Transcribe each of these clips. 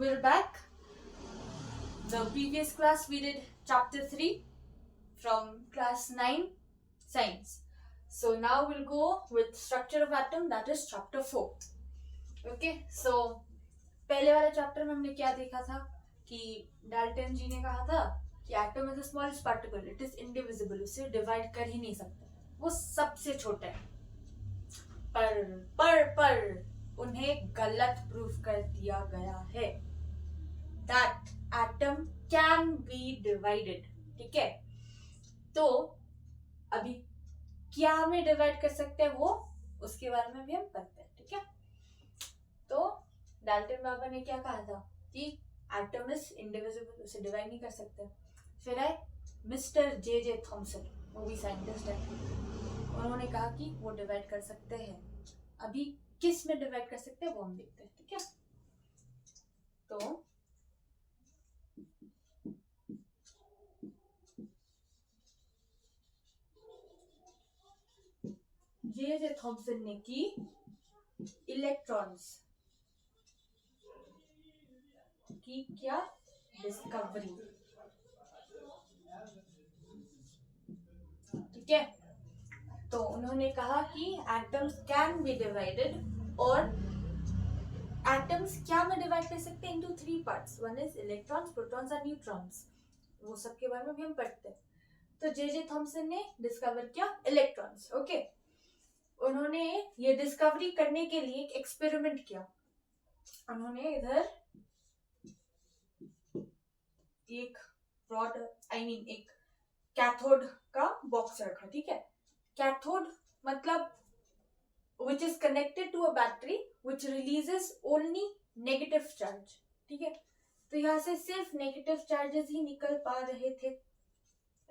we're back. The previous class we did chapter 3 from class 9 science. So now we'll go with structure of atom, that is chapter 4. Okay, so पहले वाले chapter में हमने क्या देखा था कि Dalton जी ने कहा था कि atom is the smallest particle, it is indivisible, उसे डिवाइड कर ही नहीं सकते, वो सबसे छोटा है। पर उन्हें गलत प्रूफ कर दिया गया है that atom can be divided. ठीक है, तो अभी क्या में डिवाइड कर सकते हैं वो उसके बारे में भी हम पढ़ते हैं। ठीक है, तो डाल्टन बाबा ने क्या कहा था कि एटम इज इंडिविजिबल, उसे डिवाइड नहीं कर सकते। फिर है मिस्टर जे थॉमसन, वो भी साइंटिस्ट है, उन्होंने कहा कि वो डिवाइड कर सकते हैं। अभी किस में डिवाइड कर सकते हैं वो हम देखते हैं। ठीक है, तो जे थॉमसन ने की इलेक्ट्रॉन्स की क्या डिस्कवरी। ठीक है, तो उन्होंने कहा कि एटम्स कैन बी डिवाइडेड, और एटम्स क्या में डिवाइड कर सकते हैं into 3 parts, one is electrons, protons और न्यूट्रॉन्स। वो सब के बारे में भी हम पढ़ते हैं। तो जे थॉमसन ने डिस्कवर किया इलेक्ट्रॉन्स। ओके, उन्होंने ये डिस्कवरी करने के लिए एक एक्सपेरिमेंट किया। उन्होंने इधर एक रॉड एक कैथोड का बॉक्स रखा। ठीक है, कैथोड मतलब which is connected to a battery which releases only negative charge। ठीक है, तो यहाँ से सिर्फ नेगेटिव चार्जेस ही निकल पा रहे थे,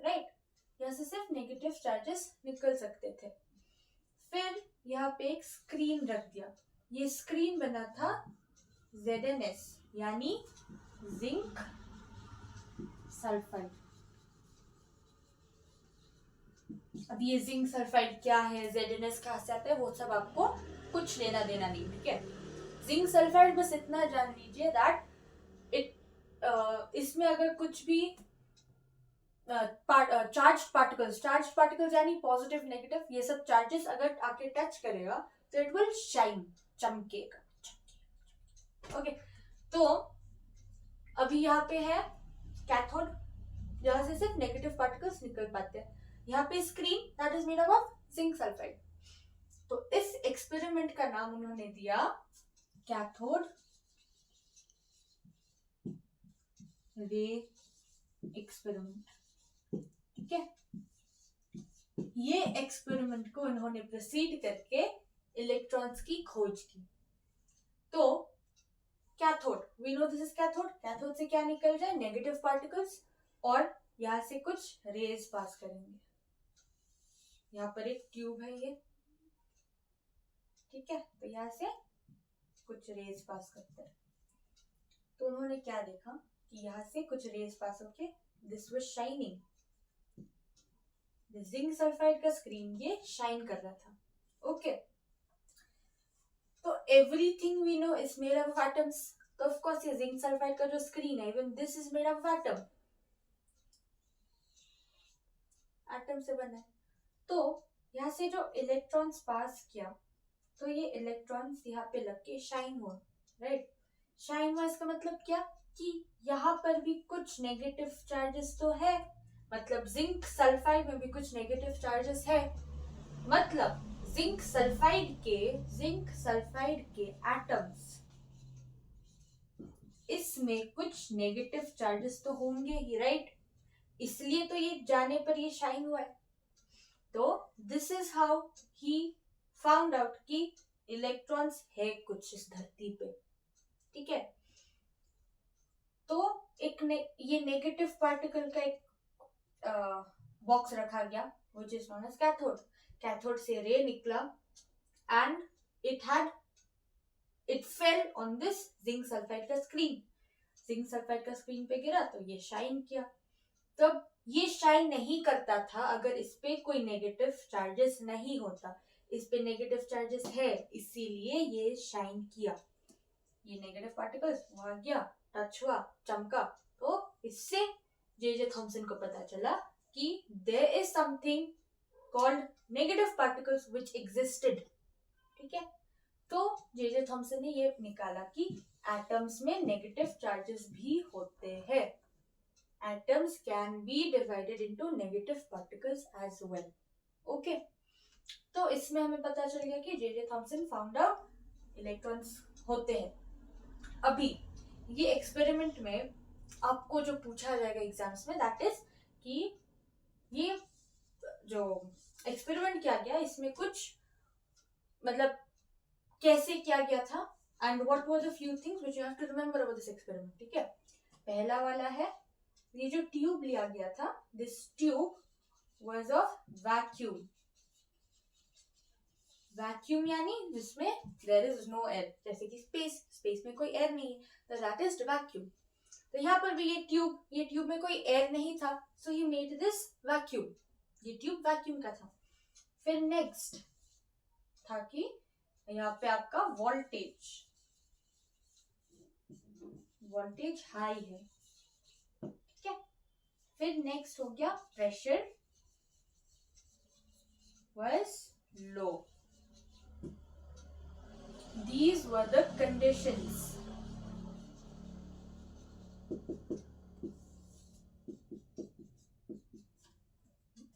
राइट, यहाँ से सिर्फ नेगेटिव चार्जेस निकल सकते थे। फिर यहाँ पे एक स्क्रीन रख दिया। ये स्क्रीन बना था ZnS यानी जिंक सल्फाइड। अब ये जिंक सल्फाइड क्या है, ZnS कहाँ से आता है, वो सब आपको कुछ लेना देना नहीं। ठीक है, जिंक सल्फाइड बस इतना जान लीजिए दैट इसमें अगर कुछ भी चार्ज पार्टिकल्स यानी पॉजिटिव नेगेटिव, ये सब चार्जेस अगर आके टच करेगा तो इट विल शाइन, चमकेगा। ओके, तो अभी यहाँ पे है कैथोड, जहां से सिर्फ नेगेटिव पार्टिकल्स निकल पाते हैं। यहाँ पे screen that is made up of zinc sulphide. तो इस एक्सपेरिमेंट का नाम उन्होंने दिया कैथोड रे एक्सपेरिमेंट। ठीक है, ये एक्सपेरिमेंट को उन्होंने प्रोसीड करके इलेक्ट्रॉन्स की खोज की। तो cathode, we know this is cathode. Cathode से क्या निकल जाए, नेगेटिव पार्टिकल्स, और यहां से कुछ रेज पास करेंगे। यहाँ पर एक ट्यूब है ये, ठीक है, तो यहाँ से कुछ रेज पास करते हैं। तो उन्होंने क्या देखा कि यहाँ से कुछ रेज पास होके this was shining, zinc sulphide का स्क्रीन ये शाइन कर रहा था। ओके, तो everything we know is made up of atoms. तो ऑफ कोर्स ये जिंक सल्फाइड का जो स्क्रीन है, even this is made up of atom, atom से बना है। तो यहाँ से जो इलेक्ट्रॉन्स पास किया, तो ये इलेक्ट्रॉन्स यहाँ पे लग के शाइन हुआ, राइट। शाइन हुआ इसका मतलब क्या कि यहाँ पर भी कुछ नेगेटिव चार्जेस तो है, मतलब जिंक सल्फाइड में भी कुछ नेगेटिव चार्जेस है। मतलब जिंक सल्फाइड के एटम्स, इसमें कुछ नेगेटिव चार्जेस तो होंगे ही, राइट, इसलिए तो ये जाने पर ये शाइन हुआ है। तो this is how he found out कि इलेक्ट्रॉन्स है कुछ इस धरती पे। ठीक है, तो ये नेगेटिव पार्टिकल का एक बॉक्स रखा गया which is known as cathode. Cathode से रे निकला and it fell on this zinc sulphide का स्क्रीन। जिंक सल्फाइड का स्क्रीन पे गिरा तो ये शाइन किया। तब ये शाइन नहीं करता था अगर इस पे कोई नेगेटिव चार्जेस नहीं होता। इस पे नेगेटिव चार्जेस है, इसीलिए ये शाइन किया। ये नेगेटिव पार्टिकल्स वहां गया टच हुआ, चमका, तो इससे जे थॉमसन को पता चला कि there is something called negative particles which existed. ठीक है, तो जे थॉमसन ने ये निकाला कि एटम्स में नेगेटिव चार्जेस भी होते हैं। Atoms can be divided into negative particles as well. Okay, तो इसमें हमें पता चल गया कि J Thomson found out electrons होते हैं। अभी ये एक्सपेरिमेंट में आपको जो पूछा जाएगा एग्जाम्स में, दैट इज कि ये जो एक्सपेरिमेंट किया गया इसमें कुछ मतलब कैसे किया गया था and what were the few things which you have to remember about this experiment. ठीक है, पहला वाला है ये जो ट्यूब लिया गया था, this tube was of vacuum. Vacuum यानी जिसमें देयर इज नो एयर, जैसे कि स्पेस में कोई एयर नहीं है, तो दैट इज वैक्यूम। तो यहाँ पर भी ये ट्यूब में कोई एयर नहीं था, सो ही मेड दिस वैक्यूम। ये ट्यूब वैक्यूम का था। फिर नेक्स्ट था कि यहाँ पे आपका वोल्टेज हाई है। ठीक है, फिर नेक्स्ट हो गया pressure was low. These were the conditions.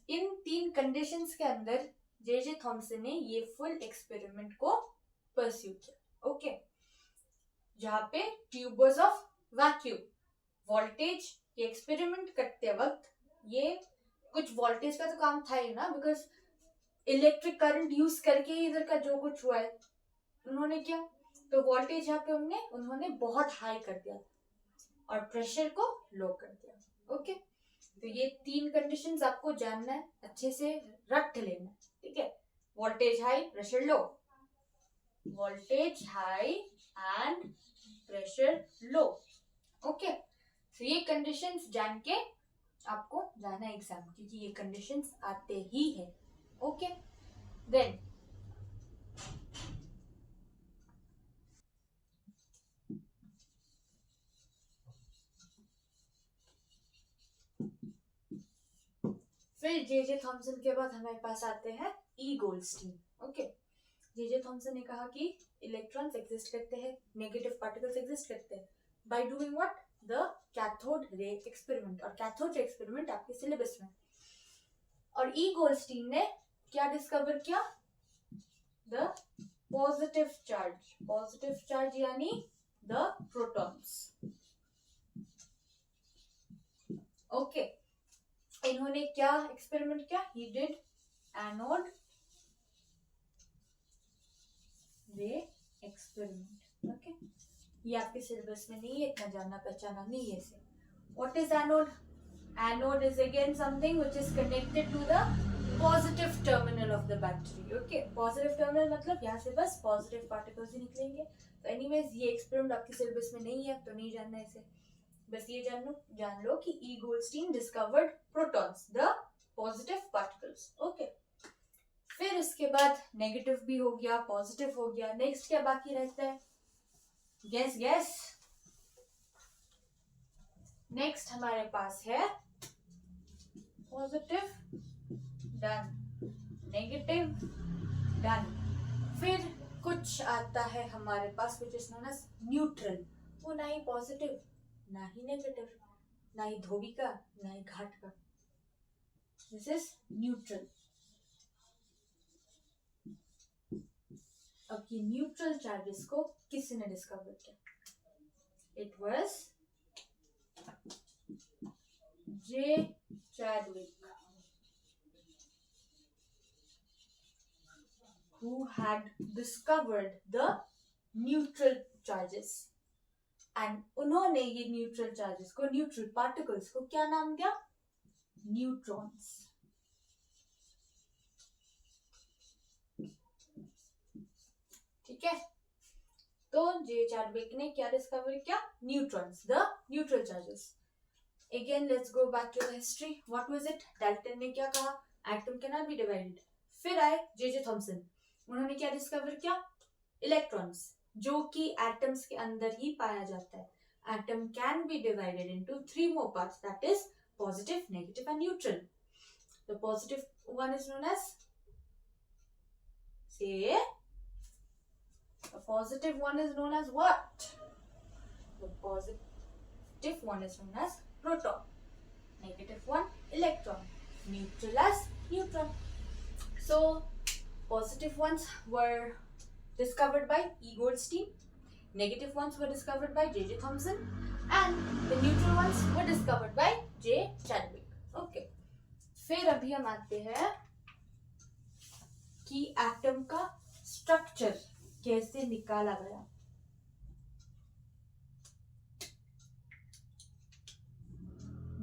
In 3 conditions के अंदर जे थॉमसन ने ये फुल एक्सपेरिमेंट को परस्यू किया। ओके, जहां पे tube was of vacuum, voltage, ये एक्सपेरिमेंट करते वक्त ये कुछ वोल्टेज का तो काम था ही ना, बिकॉज इलेक्ट्रिक करंट यूज करके ही इधर का जो कुछ हुआ है उन्होंने किया, तो वोल्टेज यहाँ पे उन्होंने बहुत हाई कर दिया और प्रेशर को लो कर दिया। ओके, तो ये 3 कंडीशंस आपको जानना है, अच्छे से रट लेना। ठीक है, voltage high, pressure low, voltage high and pressure low. Okay, तो ये कंडीशंस जान के आपको जाना है एग्जाम, क्योंकि ये कंडीशंस आते ही है। ओके, देन फिर जे थॉमसन के बाद हमारे पास आते हैं ई गोल्डस्टीन। ओके, जे थॉमसन ने कहा कि इलेक्ट्रॉन्स एग्जिस्ट करते हैं, नेगेटिव पार्टिकल्स एग्जिस्ट करते हैं by doing what, the cathode ray experiment. और कैथोड रे एक्सपेरिमेंट आपके सिलेबस में। और ई गोल्डस्टीन ने क्या डिस्कवर किया, द पॉजिटिव चार्ज यानी द प्रोटॉन्स। ओके, इन्होंने क्या एक्सपेरिमेंट किया, ही डिड एनोड रे एक्सपेरिमेंट। ओके, ये आपके सिलेबस में नहीं है, इतना जानना पहचाना नहीं है इसे। What is anode? Anode is again something which is connected to the positive terminal of the battery. Okay, positive terminal मतलब यहाँ से बस पॉजिटिव पार्टिकल्स ही निकलेंगे। तो एनीवेज ये एक्सपेरिमेंट आपके सिलेबस में नहीं है, तो नहीं जानना इसे, बस ये जान लो कि ई Goldstein discovered protons, the positive particles. Okay, फिर इसके बाद नेगेटिव भी हो गया, पॉजिटिव हो गया, नेक्स्ट क्या बाकी रहता है? गेस नेक्स्ट हमारे पास है पॉजिटिव, डन, नेगेटिव, डन। फिर कुछ आता है हमारे पास which is known as neutral. वो ना ही पॉजिटिव ना ही नेगेटिव, ना ही धोबी का ना ही घाट का, दिस इज न्यूट्रल। अब ये न्यूट्रल चार्जेस को किसने डिस्कवर किया? It was J Chadwick, who had discovered the neutral charges, and उन्होंने ये न्यूट्रल चार्जेस को, न्यूट्रल पार्टिकल्स को क्या नाम दिया? न्यूट्रॉन्स। ठीक है, तो जे चैडविक ने क्या डिस्कवर किया? Neutrons, the neutral charges. Again let's go back to the history. What was it? Dalton ने क्या कहा? Atom can not be divided. फिर आए जे थॉमसन, उन्होंने क्या डिस्कवर किया? इलेक्ट्रॉन्स, जो कि एटम्स के अंदर ही पाया जाता है। atom can be divided into 3 more parts, that is positive, negative and neutral. The positive one is known as, say, the positive one is known as what? The positive one is known as proton, negative one electron, neutral as neutron. So positive ones were discovered by E. Goldstein, negative ones were discovered by J.J. Thomson, and the neutral ones were discovered by J. Chadwick. Okay, फिर अभी हम आते हैं कि atom का structure कैसे निकाला गया.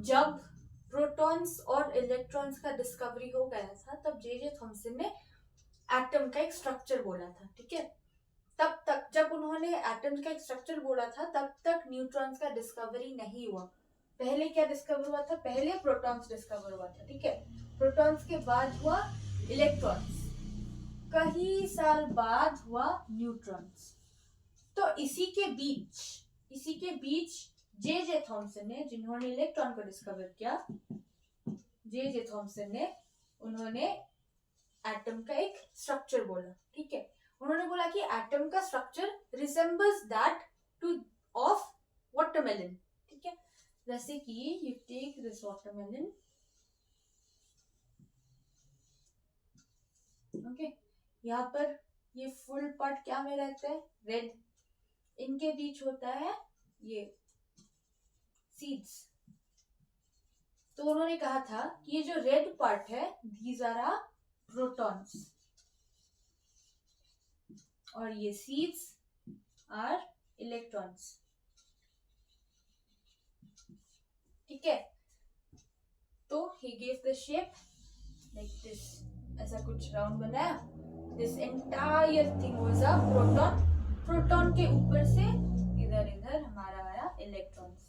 जब प्रोटॉन्स और इलेक्ट्रॉन्स का डिस्कवरी हो गया था तब J.J. थॉमसन ने एटम का एक स्ट्रक्चर बोला था. ठीक है, तब तक जब उन्होंने एटम्स का एक स्ट्रक्चर बोला था तब तक न्यूट्रॉन्स का डिस्कवरी नहीं हुआ. पहले क्या डिस्कवर हुआ था? पहले प्रोटॉन्स डिस्कवर हुआ था. ठीक है, प्रोटॉन्स के बाद हुआ इलेक्ट्रॉन्स, कई साल बाद हुआ न्यूट्रॉन्स. तो इसी के बीच J.J. थॉमसन ने, जिन्होंने इलेक्ट्रॉन को डिस्कवर किया, J.J. थॉमसन ने, उन्होंने एटम का एक स्ट्रक्चर बोला. ठीक है, उन्होंने बोला कि एटम का structure resembles that to of watermelon. ठीक है, जैसे कि you take this watermelon. Okay, यहाँ पर ये फुल पार्ट क्या में रहता है? रेड. इनके बीच होता है ये सीड्स. तो उन्होंने कहा था कि ये जो रेड पार्ट है, these are प्रोटॉन्स, और ये सीड्स आर इलेक्ट्रॉन्स. ठीक है, तो he gave the shape like this, ऐसा कुछ राउंड बनाया. This entire thing was a proton. Proton के ऊपर से इधर हमारा आया इलेक्ट्रॉन्स.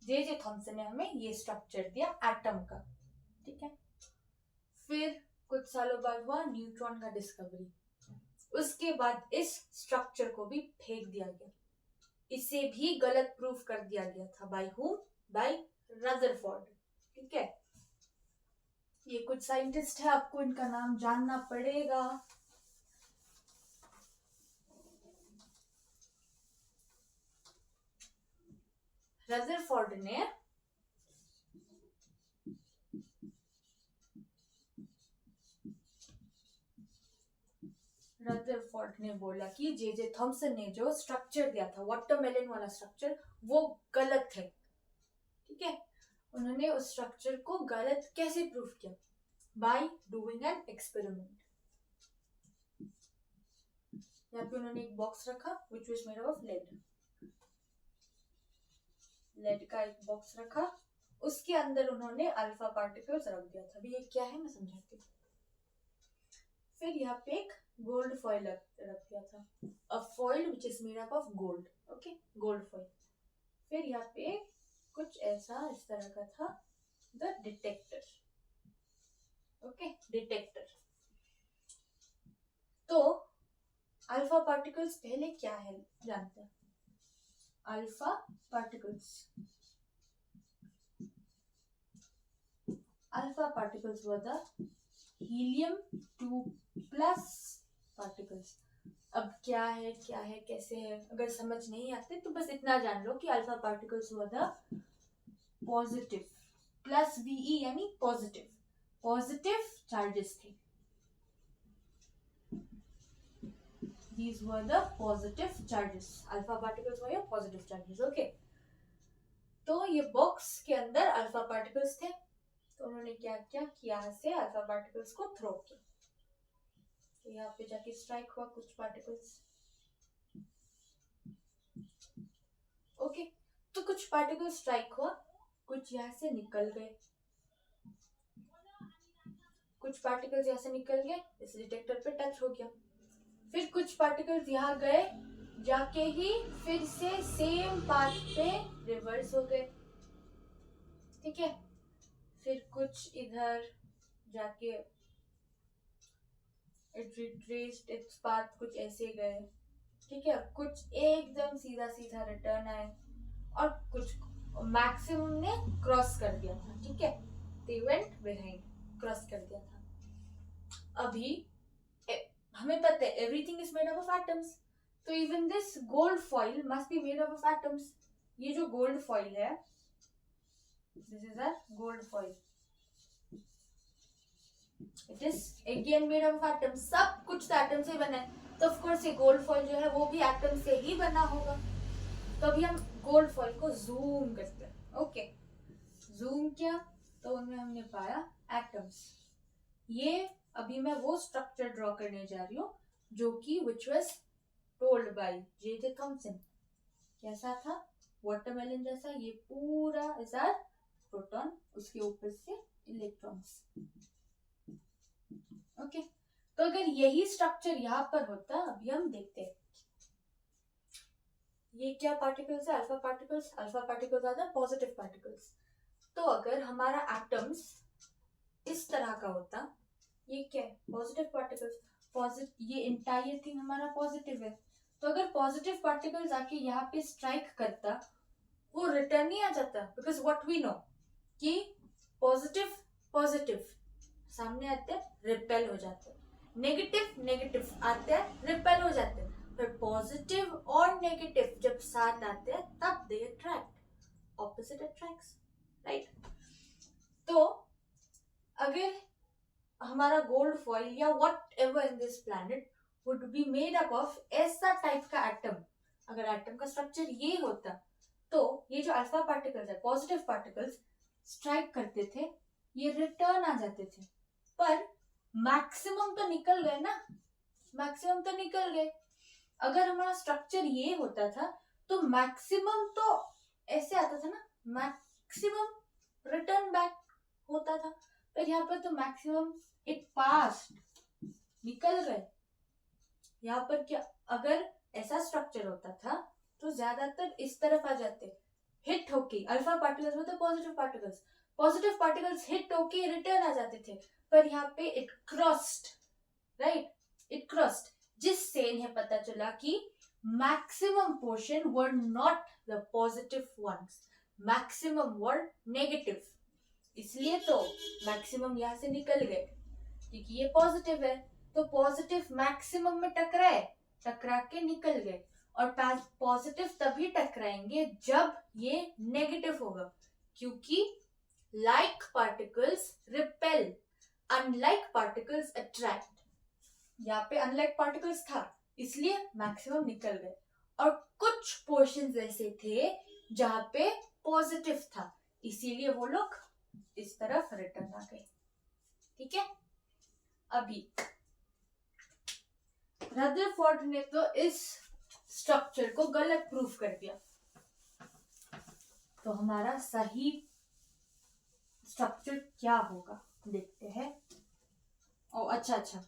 J.J. थॉमसन ने हमें ये स्ट्रक्चर दिया एटम का. ठीक है, फिर कुछ सालों बाद हुआ न्यूट्रॉन का डिस्कवरी. उसके बाद इस स्ट्रक्चर को भी फेंक दिया गया. इसे भी गलत प्रूफ कर दिया गया था. By whom? By Rutherford. ठीक है, ये कुछ साइंटिस्ट है, आपको इनका नाम जानना पड़ेगा. रदरफोर्ड ने बोला कि J.J. थॉमसन ने जो स्ट्रक्चर दिया था, वाटरमेलन वाला स्ट्रक्चर, वो गलत है. ठीक है, उन्होंने उस स्ट्रक्चर को गलत कैसे प्रूफ किया? By doing an experiment. यहाँ पे उन्होंने एक बॉक्स रखा which was made of lead का एक बॉक्स रखा. उसके अंदर उन्होंने अल्फा पार्टिकल्स रख दिया था. अभी ये क्या है मैं समझाती हूँ. फिर यहाँ पे एक गोल्ड फॉइल रख दिया था, a foil which is made up of gold. Okay, gold foil. फिर यहाँ पे कुछ ऐसा इस तरह का था, द डिटेक्टर. Okay, detector. तो अल्फा पार्टिकल्स पहले क्या है जानते हैं? Alpha particles were the helium-2 plus particles. अब क्या है कैसे है, अगर समझ नहीं आते तो बस इतना जान लो कि alpha particles were the positive, plus Ve यानी पॉजिटिव चार्जेस थे. These were the positive charges. Alpha particles were your positive charges. Okay. तो ये बॉक्स के अंदर अल्फा पार्टिकल्स थे. तो उन्होंने क्या किया कि यहाँ से अल्फा पार्टिकल्स को थ्रो किया. तो यहाँ पे जाके स्ट्राइक हुआ कुछ पार्टिकल्स. ओके, तो कुछ पार्टिकल स्ट्राइक हुआ, कुछ यहाँ से निकल गए. कुछ पार्टिकल्स यहाँ से निकल गए, इस डिटेक्टर पे टच हो गया. फिर कुछ पार्टिकल्स यहाँ गए, जाके ही फिर से सेम पाथ पे रिवर्स हो गए. ठीक है, फिर कुछ इधर जाके इट रिट्रेस्ड इट्स पाथ, कुछ ऐसे गए, ठीक है, कुछ एकदम सीधा सीधा रिटर्न आए, और कुछ मैक्सिमम ने क्रॉस कर दिया था, ठीक है, दे वेंट बिहाइंड, क्रॉस कर दिया था। अभी हमें पता है everything is made up of atoms, तो even this gold foil must be made up of atoms. ये जो गोल्ड फॉइल है, this is a gold foil, it is again made up of atoms, सब कुछ तो एटम से बना है, तो ऑफ कोर्स ये गोल्ड फॉइल जो है वो भी एटम से ही बना होगा। तो अभी हम गोल्ड फॉइल को जूम करते हैं, ओके, जूम किया तो उनमें हमने पाया एटम्स। ये अभी मैं वो स्ट्रक्चर ड्रॉ करने जा रही हूँ जो कि which was told by J Thomson. कैसा था? वाटरमेलन जैसा, ये पूरा इज आर प्रोटॉन, उसके ऊपर से इलेक्ट्रॉन्स, ओके। तो अगर यही स्ट्रक्चर यहाँ पर होता, अभी हम देखते हैं, ये क्या पार्टिकल्स है? Alpha particles. Alpha particles are the positive particles. तो अगर हमारा एटम्स इस तरह का होता, ये क्या है? पॉजिटिव पार्टिकल्स, पॉजिटिव, ये इंटायर थिंग हमारा पॉजिटिव है, तो अगर पॉजिटिव पार्टिकल्स आके यहाँ पे स्ट्राइक करता, वो रिटर्न नहीं आ जाता, बिकॉज व्हाट वी नो कि पॉजिटिव पॉजिटिव सामने आते हैं, रिपेल हो जाते हैं, नेगेटिव नेगेटिव आते हैं, रिपेल हो जाते हैं, फिर पॉजिटिव और नेगेटिव जब साथ आते हैं तब they attract, opposite attracts, right. तो अगर हमारा गोल्ड फॉइल या what ever in this planet would be made up of ऐसा टाइप का एटम, अगर एटम का स्ट्रक्चर ये होता, तो ये जो अल्फा पार्टिकल्स है, पॉजिटिव पार्टिकल्स स्ट्राइक करते थे, ये रिटर्न आ जाते थे, पर मैक्सिमम तो निकल गए ना, मैक्सिमम तो निकल गए। अगर हमारा स्ट्रक्चर ये होता था तो मैक्सिमम तो ऐसे आता था ना, मैक्सिमम रिटर्न बैक होता था, पर यहाँ पर तो मैक्सिमम इट पास्ड, निकल गए। यहाँ पर क्या, अगर ऐसा स्ट्रक्चर होता था तो ज्यादातर इस तरफ आ जाते, हिट होके, अल्फा पार्टिकल्स होते positive particles, positive particles hit होके रिटर्न आ जाते थे, पर यहाँ पे it crossed, right, it crossed, जिससे इन्हें पता चला कि maximum portion were not the positive once, maximum were negative, इसलिए तो मैक्सिमम यहाँ से निकल गए, क्योंकि ये पॉजिटिव है, तो पॉजिटिव मैक्सिमम में टकराए, टकरा के निकल गए, और पॉजिटिव तभी टकराएंगे जब ये नेगेटिव होगा, क्योंकि like particles repel, unlike particles attract. यहाँ पे अनलाइक पार्टिकल्स था इसलिए मैक्सिमम निकल गए, और कुछ पोर्शंस ऐसे थे जहां पे पॉजिटिव था, इसीलिए वो लोग इस तरफ रिटर्न आ गए, ठीक है। अभी रदरफोर्ड ने तो इस स्ट्रक्चर को गलत प्रूफ कर दिया, तो हमारा सही स्ट्रक्चर क्या होगा देखते हैं। ओ अच्छा,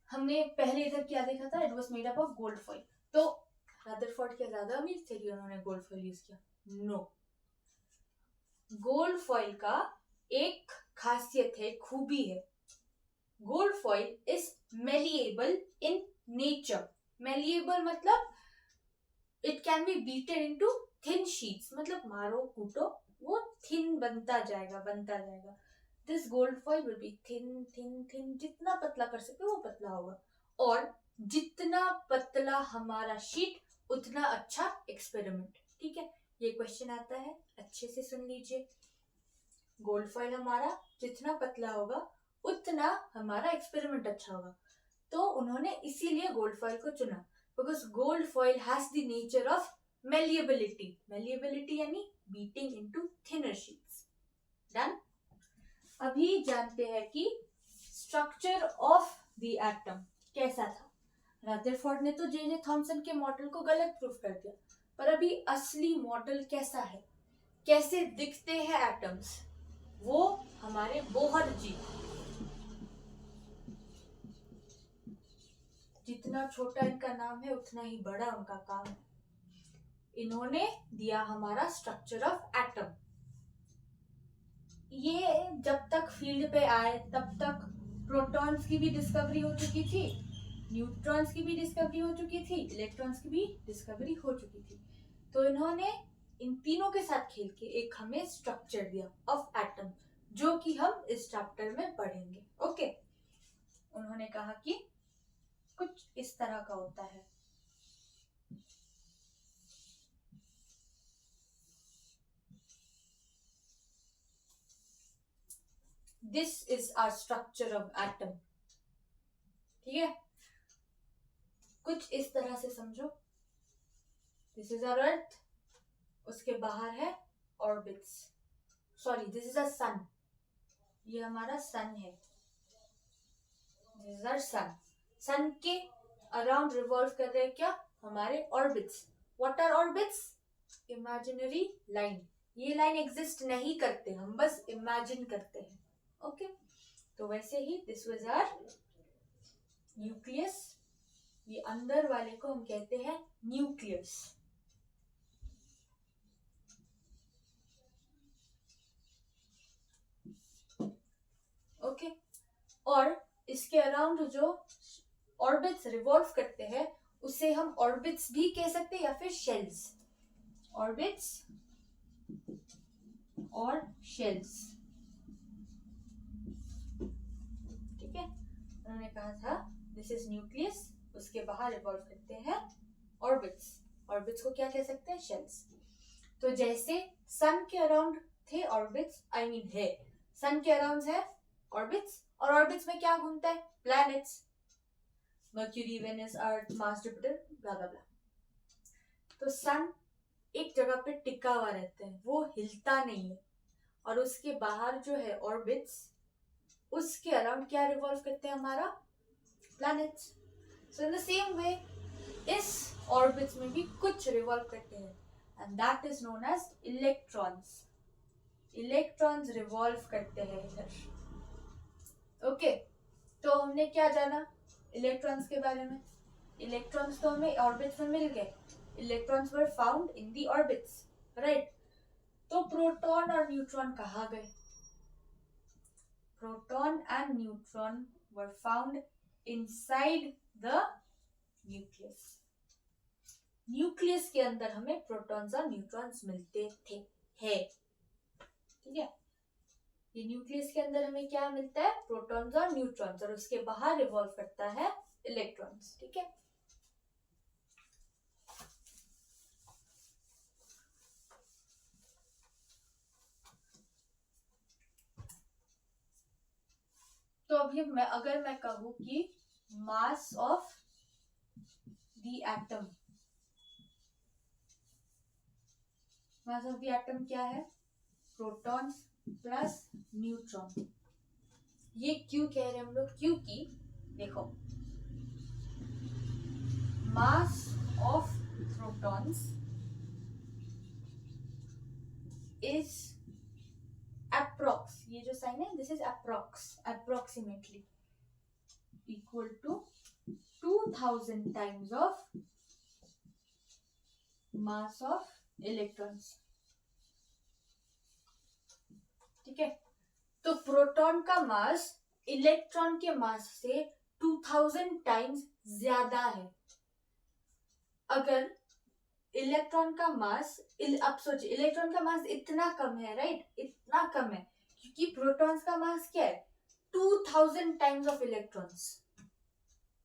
हमने पहले इधर क्या देखा था, it was made up of gold foil, तो रदरफोर्ड क्या ज्यादा अमीर थे कि उन्होंने गोल्ड फॉइल यूज किया? नो, गोल्ड फॉइल का एक खासियत है, खूबी है, gold foil is malleable in nature. Malleable मतलब it can be beaten into thin sheets, मतलब मारो कूटो वो थिन बनता जाएगा, बनता जाएगा। This gold foil will be thin thin thin, जितना पतला कर सकते हो वो पतला होगा, और जितना पतला हमारा शीट उतना अच्छा एक्सपेरिमेंट, ठीक है। ये क्वेश्चन आता है, अच्छे से सुन लीजिए, गोल्ड फॉइल हमारा जितना पतला होगा उतना हमारा एक्सपेरिमेंट अच्छा होगा, तो उन्होंने इसीलिए गोल्ड फॉइल को चुना, because gold foil has the nature of malleability, malleability यानी beating into thinner sheets. Done. अभी जानते हैं कि स्ट्रक्चर ऑफ द एटम कैसा था। रदरफोर्ड ने तो जे थॉमसन के मॉडल को गलत प्रूफ कर दिया, पर अभी असली मॉडल कैसा है, कैसे दिखते हैं एटम्स, वो हमारे बोहर जी, जितना छोटा इनका नाम है उतना ही बड़ा उनका काम है, इन्होंने दिया हमारा स्ट्रक्चर ऑफ एटम। ये जब तक फील्ड पे आए तब तक प्रोटॉन्स की भी डिस्कवरी हो चुकी थी, न्यूट्रॉन्स की भी डिस्कवरी हो चुकी थी, इलेक्ट्रॉन्स की भी डिस्कवरी हो चुकी थी। तो इन्होंने इन तीनों के साथ खेल के एक हमें स्ट्रक्चर दिया ऑफ एटम, जो कि हम इस चैप्टर में पढ़ेंगे। ओके, उन्होंने कहा कि कुछ इस तरह का होता है। This is our structure of atom. ठीक है, कुछ इस तरह से समझो। दिस इज आवर अर्थ, उसके बाहर है orbits, sorry this is a sun, ये हमारा सन है, this is our sun. Sun के अराउंड रिवॉल्व कर रहे हैं क्या, हमारे orbits. What are orbits? Imaginary line. ये लाइन एग्जिस्ट नहीं करते, हम बस इमेजिन करते हैं। ओके, तो वैसे ही दिस वाज आवर न्यूक्लियस, ये अंदर वाले को हम कहते हैं न्यूक्लियस। ओके, और इसके अराउंड जो ऑर्बिट्स रिवॉल्व करते हैं उसे हम ऑर्बिट्स भी कह सकते हैं या फिर शेल्स। ऑर्बिट्स और शेल्स। ठीक है, उन्होंने कहा था दिस इज न्यूक्लियस, उसके बाहर रिवॉल्व करते हैं ऑर्बिट्स। ऑर्बिट्स को क्या कह सकते हैं? शेल्स। तो जैसे सन के अराउंड थे ऑर्बिट्स, आई मीन है, सन के अराउंड है ऑर्बिट्स, और ऑर्बिट्स में क्या घूमता है? प्लैनेट्स, मर्क्यूरी, वेनस, अर्थ, मार्स, जुपिटर, ब्ला ब्ला ब्ला। तो सन एक जगह पे टिका हुआ रहता है, वो हिलता नहीं है, और उसके बाहर जो है ऑर्बिट्स, उसके अराउंड क्या रिवॉल्व करते हैं? हमारा planets. So in the same way इस ऑर्बिट्स में भी कुछ रिवॉल्व करते हैं, and that is known as electrons. Electrons revolve करते हैं इधर। ओके, तो हमने क्या जाना इलेक्ट्रॉन्स के बारे में? इलेक्ट्रॉन्स तो हमें ऑर्बिट्स में मिल गए, electrons were found in the orbits, right. तो प्रोटॉन और न्यूट्रॉन कहाँ गए? Proton and neutron were found inside the nucleus. Nucleus के अंदर हमें प्रोटॉन्स और न्यूट्रॉन्स मिलते थे, है। ठीक है, ये न्यूक्लियस के अंदर हमें क्या मिलता है? प्रोटॉन्स और न्यूट्रॉन्स, और उसके बाहर रिवॉल्व करता है इलेक्ट्रॉन्स। ठीक है, तो अभी अगर मैं कहूं कि mass of the atom, mass of the atom क्या है? Proton plus neutron. ये क्यों कह रहे हैं हम लोग? क्योंकि देखो, mass of protons is approx, ये जो साइन है this is approx, approximately equal to 2000 times of mass of electrons. ठीक है, तो प्रोटॉन का मास इलेक्ट्रॉन के मास से 2000 टाइम्स ज्यादा है। अगर इलेक्ट्रॉन का मास, अब सोचिए इलेक्ट्रॉन का मास इतना कम है, राइट, इतना कम है, क्योंकि प्रोटॉन्स का मास क्या है? 2000 times of electrons,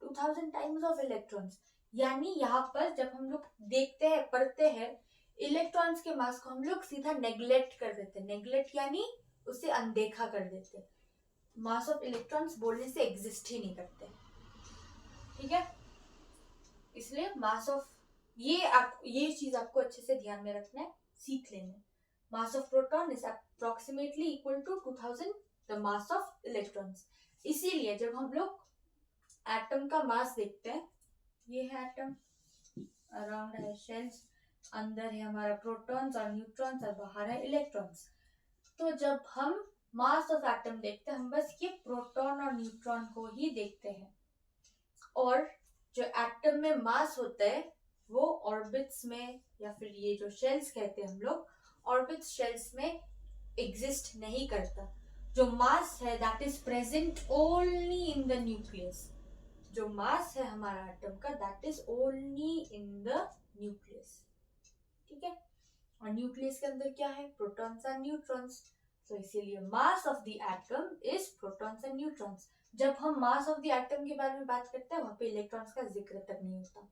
2000 times of electrons. यानी यहाँ पर जब हम लोग देखते हैं, पढ़ते हैं, इलेक्ट्रॉन्स के मास को हम लोग सीधा नेग्लेक्ट कर देते हैं। नेग्लेक्ट यानी उसे अनदेखा कर देते हैं, मास ऑफ इलेक्ट्रॉन्स बोलने से एग्जिस्ट ही नहीं करते। ठीक है, इसलिए मास ऑफ, ये चीज आपको अच्छे से ध्यान में रखना है, सीख लेना है। Mass of proton is approximately equal to 2000 the mass of electrons. इसीलिए जब हम लोग एटम का मास देखते हैं, ये है एटम, अराउंड है शेल्स, अंदर है हमारा प्रोटॉन्स और न्यूट्रॉन्स, और बाहर है इलेक्ट्रॉन्स। तो जब हम मास ऑफ एटम देखते हैं, हम बस ये प्रोटॉन और न्यूट्रॉन को ही देखते हैं, और जो एटम में मास होता है वो ऑर्बिट्स में, या फिर ये जो शेल्स कहते हैं हम लोग, ऑर्बिट्स शेल्स में एग्जिस्ट नहीं करता। जो मास है that is present only in the nucleus, जो मास है हमारा एटम का that is only in the nucleus, ठीक है। और न्यूक्लियस के अंदर क्या है, प्रोटॉन्स एंड न्यूट्रॉन्स, तो इसीलिए मास of the atom is protons and neutrons. जब हम मास ऑफ द एटम के बारे में बात करते हैं वहां पे इलेक्ट्रॉन्स का जिक्र तक नहीं होता,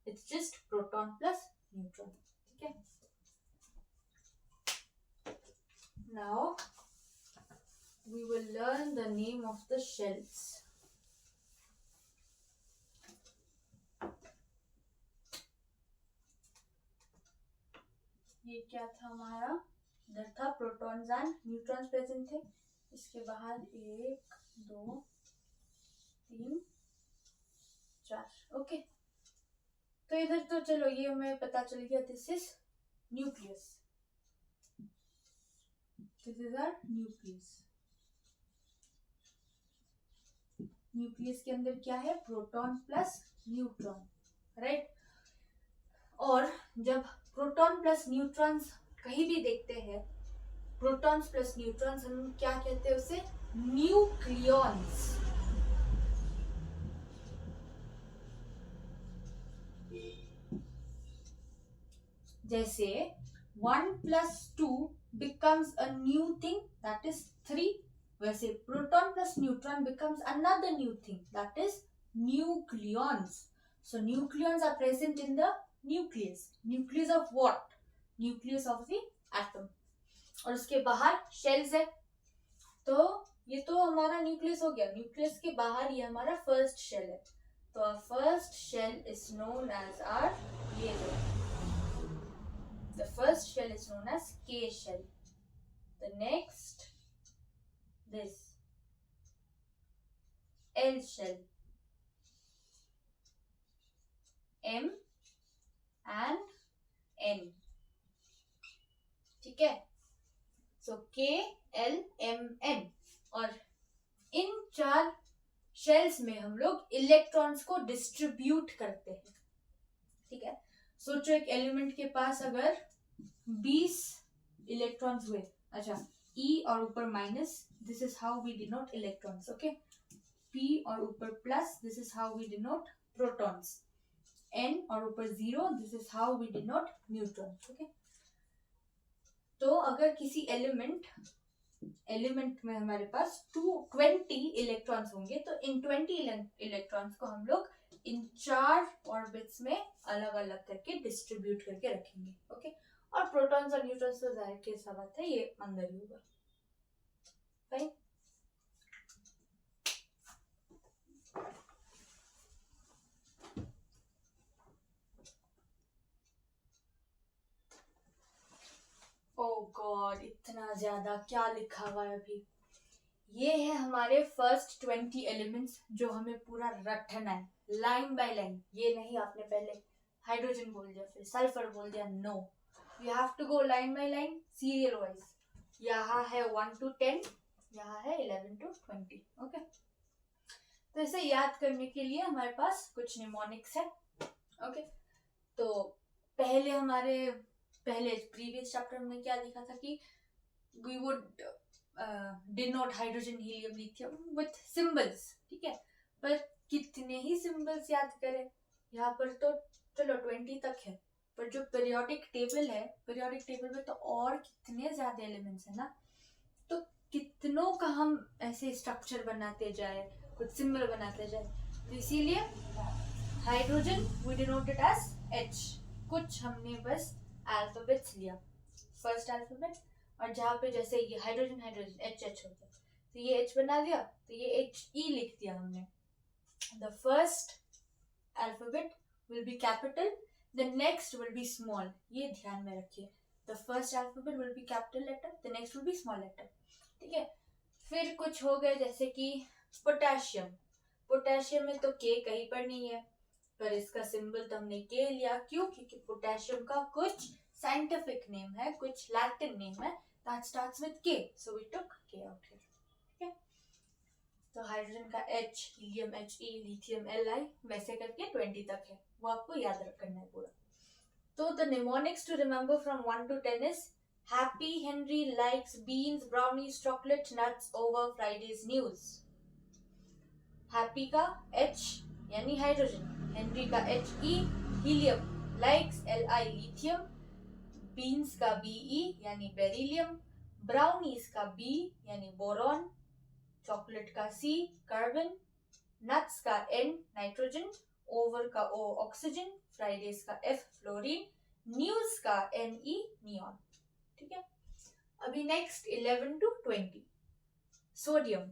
it's just proton plus neutron, ठीक है। Now we will learn the name of the shells. ये क्या था हमारा, इधर था प्रोटॉन्स एंड न्यूट्रॉन्स प्रेजेंट थे, इसके बाहर 1 2 3 4, ओके। तो इधर तो चलो ये हमें पता चल गया, this is nucleus, this is our nucleus. Nucleus के अंदर क्या है, प्रोटॉन प्लस न्यूट्रॉन, राइट। और जब प्रोटॉन प्लस न्यूट्रॉन्स कहीं भी देखते हैं, प्रोटॉन्स प्लस न्यूट्रॉन्स, हम क्या कहते हैं उसे, न्यूक्लियॉन्स। जैसे 1 + 2 becomes a new thing, that is 3, वैसे proton plus neutron becomes another new thing, that is nucleons. So nucleons are present in the nucleus. Nucleus of what? Nucleus of the atom. और उसके बाहर shells है, तो ये तो हमारा nucleus हो गया, न्यूक्लियस के बाहर ये हमारा फर्स्ट शेल है, तो first shell is known as R, ये जो the first shell is known as K shell, the next this L shell, M and N, ठीक है। so K L M N, और इन 4 शेल्स में हम लोग इलेक्ट्रॉन्स को डिस्ट्रीब्यूट करते हैं, ठीक है। सोचो एक एलिमेंट के पास अगर 20 इलेक्ट्रॉन्स हुए, अच्छा E और ऊपर minus, this is how we denote electrons, okay. P और ऊपर plus, this is how we denote protons. N और ऊपर 0, this is how we denote neutrons, okay. तो अगर किसी एलिमेंट में हमारे पास 20 इलेक्ट्रॉन्स होंगे, तो इन 20 इलेक्ट्रॉन्स को हम लोग इन 4 ऑर्बिट्स में अलग अलग करके डिस्ट्रीब्यूट करके रखेंगे, ओके। और प्रोटॉन्स और न्यूट्रॉन्स तो जाहिर सी बात है ये अंदर ही होगा, राइट। ओह गॉड, इतना ज्यादा क्या लिखा हुआ है अभी। ये है हमारे फर्स्ट 20 एलिमेंट्स जो हमें पूरा रटना है लाइन बाय लाइन। ये नहीं आपने पहले हाइड्रोजन बोल दिया फिर सल्फर बोल दिया, no, you have to go line by line serial wise. यहाँ है 1 to 10, यहाँ है 11 to 20, ओके। तो इसे याद करने के लिए हमारे पास कुछ निमोनिक्स है, ओके। तो पहले प्रीवियस चैप्टर में क्या लिखा था कि we would denote hydrogen helium lithium with symbols, ठीक है। पर कितने ही सिंबल्स याद करें, यहाँ पर तो चलो 20 तक है, पर जो पीरियोडिक टेबल है, पीरियोडिक टेबल में तो और कितने ज्यादा एलिमेंट्स है ना, तो कितनों का हम ऐसे स्ट्रक्चर बनाते जाए, कुछ सिंबल बनाते जाए। तो इसीलिए hydrogen we denote it as H, कुछ हमने बस अल्फाबेट्स लिया, फर्स्ट अल्फाबेट, और जहाँ पे जैसे ये हाइड्रोजन HH होता है, तो ये H बना दिया, तो ये HE लिख दिया हमने। The first alphabet will be capital, the next will be small, ये ध्यान में रखिए। The first alphabet will be capital letter, the next will be small letter, ठीक है। फिर कुछ हो गए जैसे कि पोटेशियम, पोटेशियम में तो K कहीं पर नहीं है, पर इसका सिंबल तो हमने K लिया, क्यों? क्योंकि पोटेशियम का कुछ साइंटिफिक नेम है, कुछ लैटिन नेम है that starts with K, so we took K out here, ठीक है। तो हाइड्रोजन का H, helium HE, lithium Li, वैसे करके 20 तक है, वो आपको याद रखना है पूरा। तो the mnemonics to remember from 1 to 10 is Happy Henry likes beans, brownies, chocolate, nuts over Friday's news. Happy का H यानी हाइड्रोजन, हेनरी का He helium, likes Li lithium, beans का Be यानी बेरिलियम, ब्राउनीज का B यानी boron, chocolate का C carbon, nuts का N nitrogen, over का O ऑक्सीजन, फ्राइडेज का F फ्लोरीन, न्यूज का Ne नियॉन. ठीक है. अभी next 11 to 20. Sodium,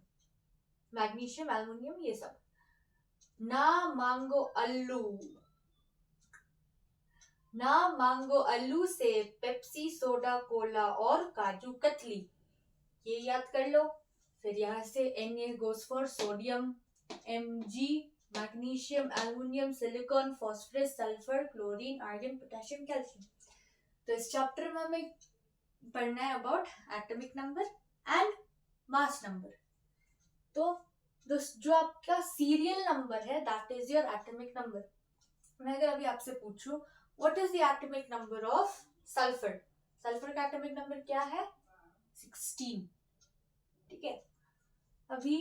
magnesium, aluminium, ये सब. ना मांगो अल्लू, ना मांगो अल्लू से पेप्सी, सोडा, कोला और काजू कतली. ये याद कर लो. फिर यहाँ से Na goes for sodium, Mg magnesium, aluminium, silicon, phosphorus, sulphur, chlorine, iron, potassium, calcium. तो इस चैप्टर में हमें पढ़ना है about atomic number and mass number. तो जो आपका सीरियल नंबर है that is your atomic number. मैं अगर अभी आपसे पूछूं what is the atomic number of sulphur, sulphur का एटॉमिक नंबर क्या है 16. ठीक है. अभी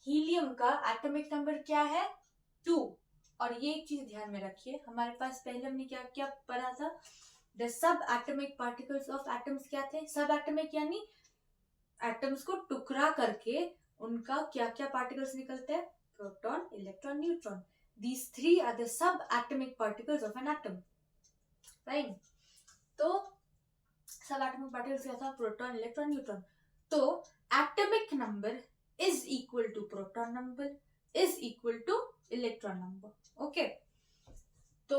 हीलियम का एटॉमिक नंबर क्या है 2. और ये एक चीज ध्यान में रखिए, हमारे पास पहले हमने क्या क्या पढ़ा था, the sub atomic particles of atoms क्या थे, सब एटॉमिक यानी एटम्स को टुकड़ा करके उनका क्या क्या पार्टिकल्स निकलते हैं, proton, electron, neutron. These three are the subatomic particles of an atom. Right? तो subatomic particles क्या था, प्रोटॉन, इलेक्ट्रॉन, न्यूट्रॉन. तो atomic number is equal to proton number is equal to electron number. Okay? तो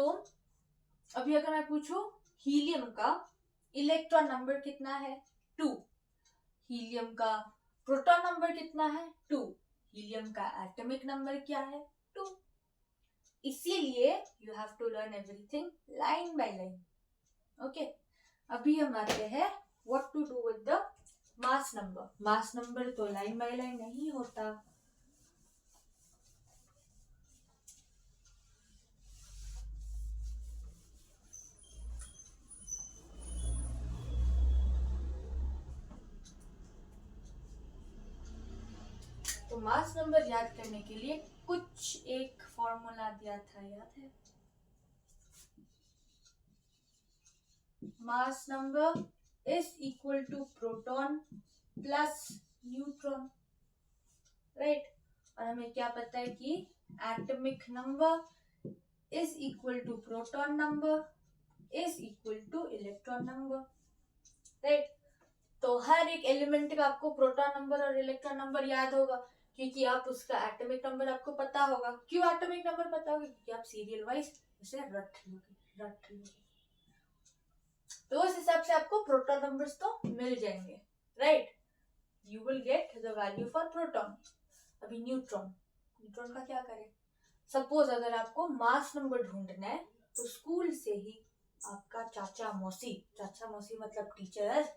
अभी अगर मैं पूछूं helium का इलेक्ट्रॉन नंबर कितना है 2, हीलियम का प्रोटॉन नंबर कितना है 2, हीलियम का एटॉमिक नंबर क्या है 2. इसीलिए you have to learn everything line by line. Okay. अभी हम आते हैं what to do with the mass number. Mass number तो लाइन बाय लाइन नहीं होता. तो मास नंबर याद करने के लिए कुछ एक फॉर्मूला दिया था, याद है. Mass number is equal to proton plus neutron. Right. और हमें क्या पता है कि atomic number is equal to proton number is equal to electron number. Right. तो हर एक एलिमेंट का आपको प्रोटॉन नंबर और इलेक्ट्रॉन नंबर याद होगा क्योंकि आप उसका एटॉमिक नंबर आपको पता होगा. क्यों एटॉमिक नंबर पता होगा, क्योंकि आप सीरियल वाइज उसे रट लोगे. तो उस हिसाब से आपको प्रोटॉन नंबर्स तो मिल जाएंगे. Right. You will get the value for proton. अभी न्यूट्रॉन, न्यूट्रॉन का क्या करें. सपोज अगर आपको मास नंबर ढूंढना है तो स्कूल से ही आपका चाचा मौसी मतलब टीचर,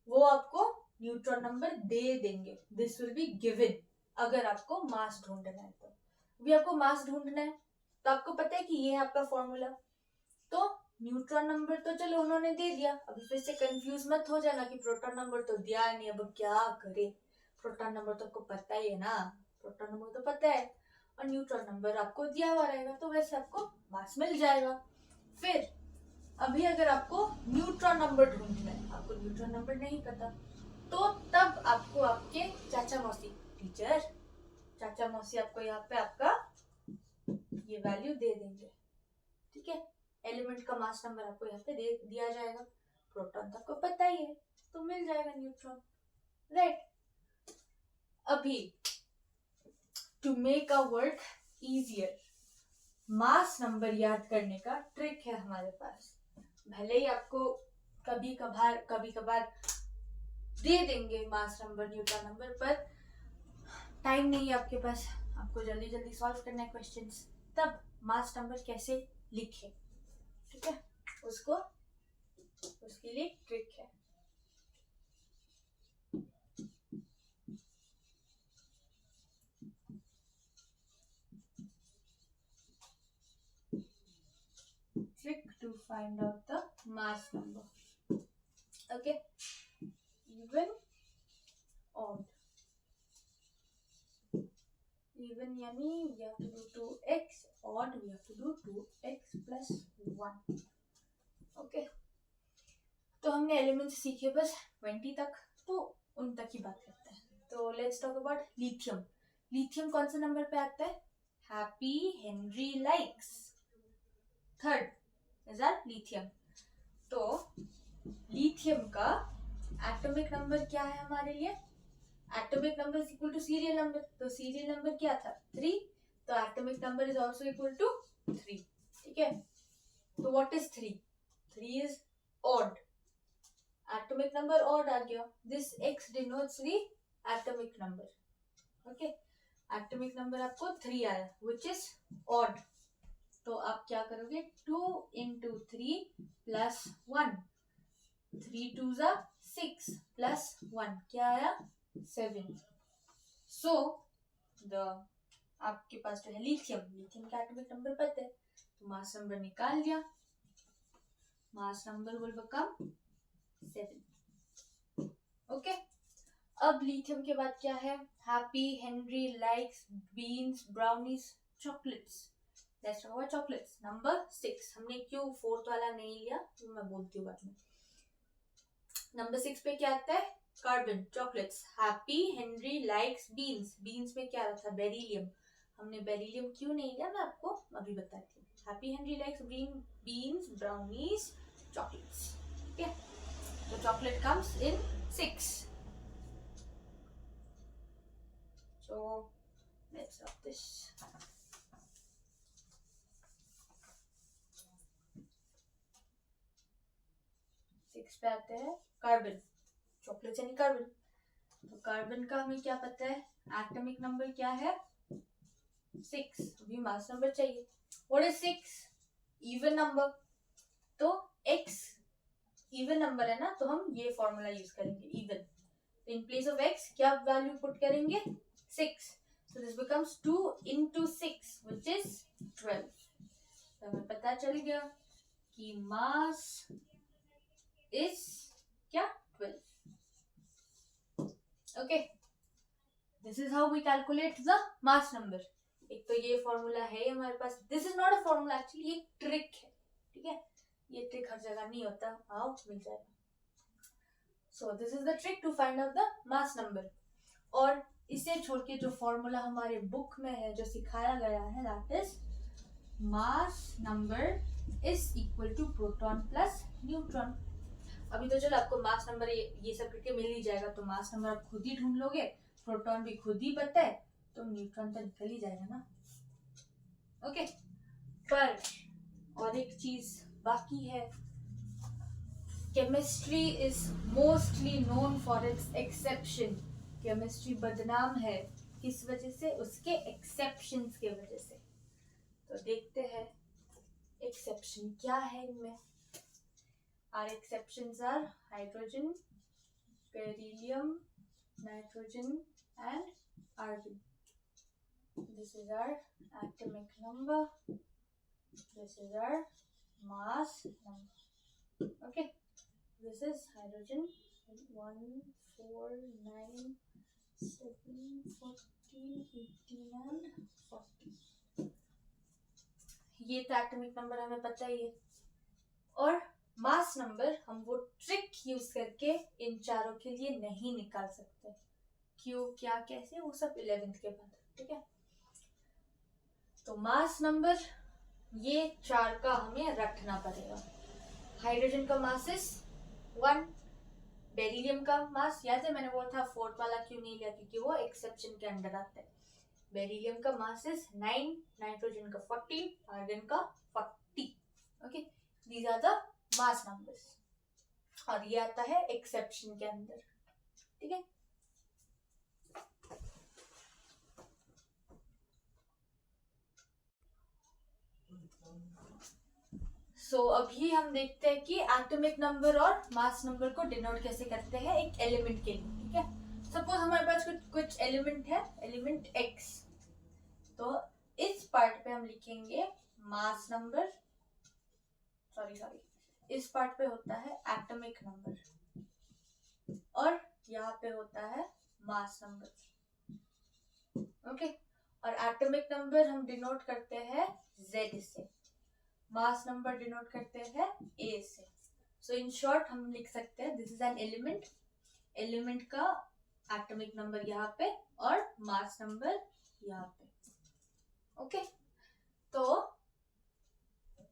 वो आपको न्यूट्रॉन नंबर दे देंगे. दिस विल बी गिवन अगर आपको मास ढूंढना है. तो अभी आपको मास ढूंढना है तो आपको पता है कि ये है आपका फॉर्मूला. तो न्यूट्रॉन नंबर तो चलो उन्होंने दे दिया. अभी फिर से कंफ्यूज मत हो जाना कि प्रोटॉन नंबर तो दिया नहीं, अब क्या करे. प्रोटॉन नंबर तो आपको पता ही है ना, प्रोटॉन नंबर तो पता है और न्यूट्रॉन नंबर आपको दिया हुआ रहेगा तो वैसे आपको मास मिल जाएगा. फिर अभी अगर आपको न्यूट्रॉन नंबर ढूंढना है, आपको न्यूट्रॉन नंबर नहीं पता, तो तब आपको आपके चाचा मौसी टीचर, चाचा मौसी आपको यहाँ पे आपका ये वैल्यू दे देंगे. ठीक है. एलिमेंट का मास नंबर आपको यहाँ पे दे दिया जाएगा. प्रोटॉन तो आपको पता ही है तो मिल जाएगा न्यूट्रॉन. राइट. अभी to make a work easier, mass number याद करने का ट्रिक है हमारे पास. भले ही आपको कभी कभार दे देंगे मास नंबर, न्यूट्रॉन नंबर, पर टाइम नहीं है आपके पास, आपको जल्दी जल्दी सॉल्व करना है क्वेश्चंस. तब मास नंबर कैसे लिखे, ठीक है, उसके लिए ट्रिक है. Trick to find out the mass number. Okay, even odd, even यानी we have to do 2x, odd we have to do 2x plus 1. Okay, तो हमने एलिमेंट्स सीखे बस 20 तक, तो उन तक ही बात करते हैं. तो let's talk about lithium. Lithium कौन से नंबर पे आता है? Happy Henry likes, third is are lithium. तो लिथियम का एटॉमिक नंबर क्या है हमारे लिए? Atomic number is equal to serial number. तो सीरियल नंबर क्या था? 3. तो atomic number is also equal to 3. ठीक है, तो what is 3? 3 is odd. Atomic number odd आ गया. This x denotes the atomic number. Okay, atomic number आपको 3 आया व्हिच इज ऑड. तो आप क्या करोगे? 2 into 3 plus 1. 3 2s are 6 plus 1 क्या आया? 7. सो द आपके पास जो है लिथियम, लिथियम का एटॉमिक नंबर पता है, तो मास नंबर निकाल लिया. Mass number will become 7. Okay, अब लिथियम के बाद क्या है? Happy Henry likes beans, brownies, chocolates. Let's talk about chocolates. Number 6. हमने क्यों 4th वाला नहीं लिया तो मैं बोलती हूँ बाद में. नंबर 6 पे क्या आता है? Carbon, chocolates. Happy Henry likes beans. Beans में क्या था? बेरिलियम. हमने बेरिलियम क्यों नहीं लिया मैं आपको अभी बताती हूँ. Happy Henry likes beans, brownies, chocolates. ठीक है, तो chocolate comes in 6. So let's stop this. पे आते हैं कार्बन. चॉकलेट यानी कार्बन. तो कार्बन का हमें क्या पता है? एटॉमिक नंबर क्या है? 6. अभी मास नंबर चाहिए. What is 6? Even number. तो x इवन नंबर है ना, तो हम ये फॉर्मूला यूज करेंगे even. In place of x क्या वैल्यू पुट करेंगे? 6. So this becomes 2 into 6 which is 12. तो हमें पता चल गया कि मास इज क्या? 12. Okay, this is how we calculate the mass number. एक तो ये फॉर्मूला है हमारे पास. This is not a formula, actually ये ट्रिक है. ठीक है, ये ट्रिक हर जगह नहीं होता. आओ मिल जाएगा. So this is the trick to find out the mass number. और इसे छोड़ के जो फॉर्मूला हमारे बुक में है, जो सिखाया गया है, that is mass number is equal to proton plus neutron. अभी तो चलो आपको मास नंबर ये सब करके मिल ही जाएगा, तो मास नंबर आप खुद ही ढूंढ लोगे. प्रोटॉन भी खुद ही पता है, तो न्यूट्रॉन तो निकल ही जाएगा ना. ओके, पर और एक चीज बाकी है. Chemistry is mostly known for its exception. Chemistry बदनाम है किस वजह से? उसके एक्सेप्शंस के वजह से. तो देखते हैं एक्सेप्शन क्या है इनमें. Our exceptions are hydrogen, beryllium, nitrogen and argon. This is our atomic number. This is our mass number. Okay, this is hydrogen 1, 4, 9, 7, 14, 18 and 40. ये तो एटॉमिक नंबर हमें पता ही है. और मास नंबर हम वो ट्रिक यूज करके इन चारों के लिए नहीं निकाल सकते. क्यों, क्या, कैसे, वो सब 11th के बाद. ठीक है, तो मास नंबर ये 4 का हमें रखना पड़ेगा. हाइड्रोजन का मास इज 1. बेरिलियम का मास याद है, मैंने बोला था 4th वाला क्यों नहीं लिया, क्योंकि वो एक्सेप्शन के अंडर आता है. बेरिलियम का मास इज 9, नाइट्रोजन का 40, आर्गन का 40. Okay, these are the mass numbers. और ये आता है एक्सेप्शन के अंदर. ठीक है, सो अभी हम देखते हैं कि एटॉमिक नंबर और मास नंबर को डिनोट कैसे करते हैं एक एलिमेंट के लिए. ठीक है, सपोज हमारे पास कुछ एलिमेंट है, एलिमेंट x. तो इस पार्ट पे हम लिखेंगे मास नंबर. सॉरी, इस पार्ट पे होता है एटॉमिक नंबर. और यहाँ पे होता है मास नंबर. ओके, और एटॉमिक नंबर हम डिनोट करते हैं Z से, मास नंबर डिनोट करते हैं A से. सो इन शॉर्ट हम लिख सकते हैं this is an element, element का एटॉमिक नंबर यहाँ पे और मास नंबर यहाँ पे. ओके, तो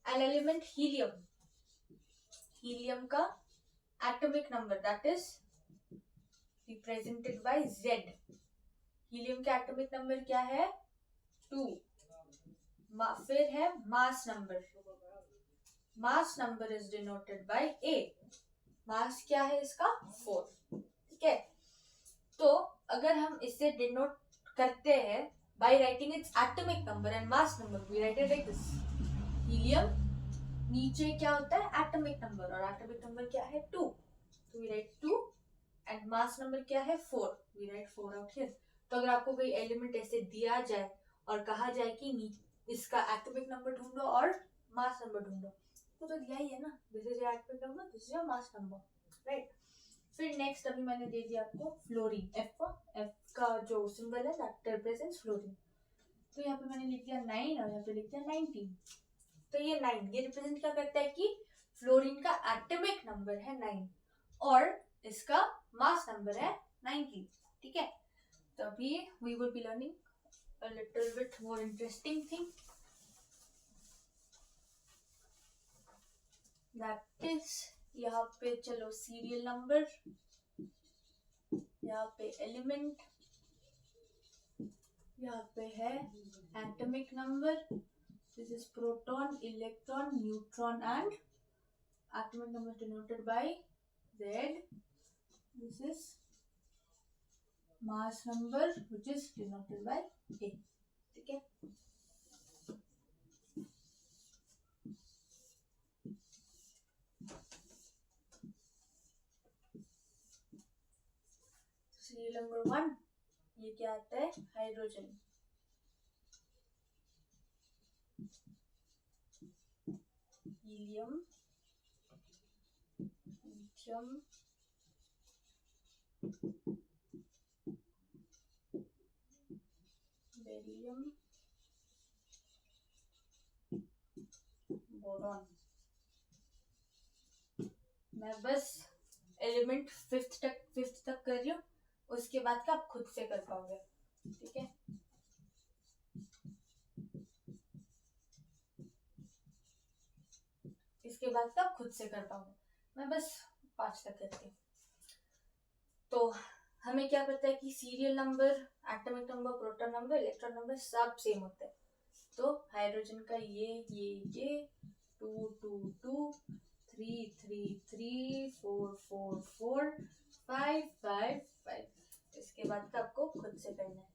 एन एलिमेंट हीलियम, हीलियम का atomic number that is represented by Z. Helium का एटॉमिक नंबर क्या है? 2. फिर है mass number, mass number is denoted by A. मास क्या है इसका? 4. ठीक है, तो अगर हम इसे डिनोट करते हैं by writing its atomic number and mass number, we write it like this. Helium नीचे क्या होता है? एटॉमिक नंबर, और एटॉमिक नंबर क्या है? 2. तो we write 2 and mass number क्या है? 4. We write 4 out here. तो अगर आपको कोई एलिमेंट ऐसे दिया जाए और कहा जाए कि इसका एटॉमिक नंबर ढूंढो और मास नंबर ढूंढो, तो दिया ही है ना, this is your atomic number, this is your mass number, right. फिर नेक्स्ट अभी मैंने दे दिया आपको फ्लोरीन. F का जो सिंबल है दैट रिप्रेजेंट्स फ्लोरीन. तो यहाँ पे मैंने लिख दिया 9 और यहाँ पे लिख दिया 19. तो ये 9 ये रिप्रेजेंट क्या करता है कि फ्लोरीन का एटॉमिक नंबर है 9 और इसका मास नंबर है 19. ठीक है, तो अभी we will be learning a little bit more interesting thing, that is यहाँ पे चलो सीरियल नंबर, यहाँ पे एलिमेंट, यहाँ पे है atomic number. This is proton, electron, neutron and atomic number denoted by Z. This is mass number which is denoted by A. ठीक है, सीरियल नंबर 1 ये क्या आता है? Hydrogen. Helium, lithium, beryllium, boron. मैं बस एलिमेंट 5th तक कर रही हूँ, उसके बाद का आप खुद से कर पाओगे. ठीक है, इसके बाद का आप खुद से कर पाओगे, मैं बस 5 तक करती हूँ. तो हमें क्या पता है कि serial number, atomic number, proton number, electron number सब सेम होते हैं. तो हाइड्रोजन का ये 2 2 2 3 3 3 4 4 4 5 5 5. इसके बाद का आपको खुद से करना है.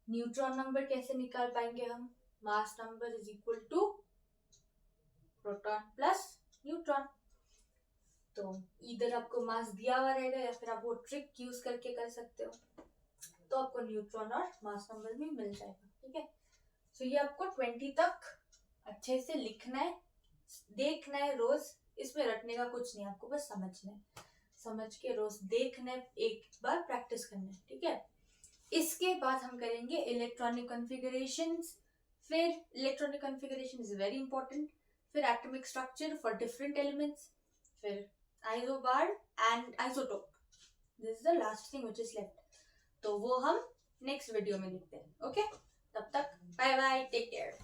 न्यूट्रॉन नंबर कैसे निकाल पाएंगे हम? Mass number is equal to proton plus neutron. तो इधर आपको मास दिया हुआ रहेगा या फिर आप वो ट्रिक यूज करके कर सकते हो, तो आपको न्यूट्रॉन और मास नंबर भी मिल जाएगा. ठीक है, सो ये आपको 20 तक अच्छे से लिखना है, देखना है रोज. इसमें रटने का कुछ नहीं, आपको बस समझना है, समझ के रोज देखना है, एक बार प्रैक्टिस करना है. ठीक है, इसके बाद हम करेंगे इलेक्ट्रॉनिक कॉन्फ़िगरेशंस. फिर electronic configuration is very important. फिर atomic structure for different elements. फिर isobar and isotope. This is the last thing which is left. तो वो हम नेक्स्ट वीडियो में देखते हैं. ओके, तब तक बाय बाय, टेक केयर.